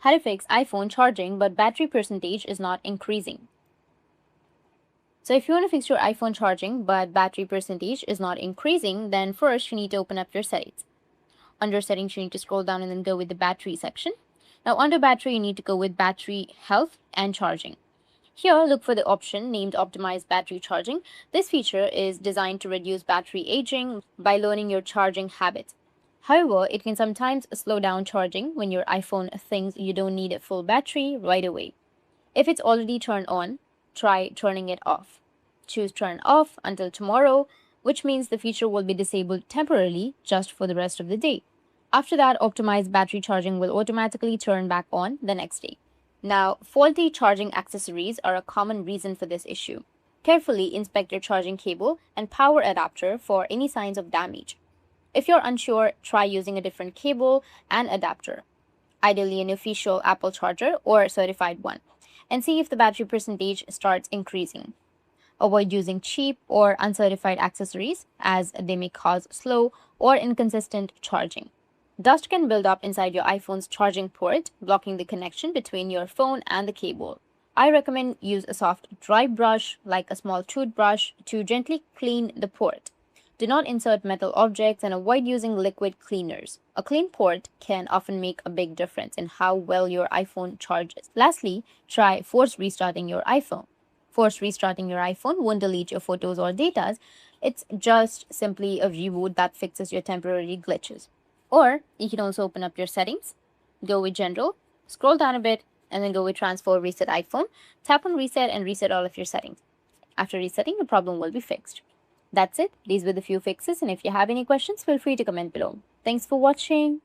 How to fix iPhone charging but battery percentage is not increasing. So if you want to fix your iPhone charging but battery percentage is not increasing, then first you need to open up your settings. Under settings, you need to scroll down and then go with the battery section. Now under battery, you need to go with battery health and charging. Here, look for the option named Optimize Battery Charging. This feature is designed to reduce battery aging by learning your charging habits. However, it can sometimes slow down charging when your iPhone thinks you don't need a full battery right away. If it's already turned on, try turning it off. Choose Turn Off until tomorrow, which means the feature will be disabled temporarily just for the rest of the day. After that, optimized battery charging will automatically turn back on the next day. Now, faulty charging accessories are a common reason for this issue. Carefully inspect your charging cable and power adapter for any signs of damage. If you're unsure, try using a different cable and adapter, ideally an official Apple charger or a certified one, and see if the battery percentage starts increasing. Avoid using cheap or uncertified accessories as they may cause slow or inconsistent charging. Dust can build up inside your iPhone's charging port, blocking the connection between your phone and the cable. I recommend use a soft, dry brush like a small toothbrush to gently clean the port. Do not insert metal objects and avoid using liquid cleaners. A clean port can often make a big difference in how well your iPhone charges. Lastly, try force restarting your iPhone. Force restarting your iPhone won't delete your photos or data. It's just simply a reboot that fixes your temporary glitches. Or you can also open up your settings, go with General, scroll down a bit, and then go with Transfer Reset iPhone. Tap on Reset and reset all of your settings. After resetting, the problem will be fixed. That's it. These were the few fixes, and if you have any questions, feel free to comment below. Thanks for watching.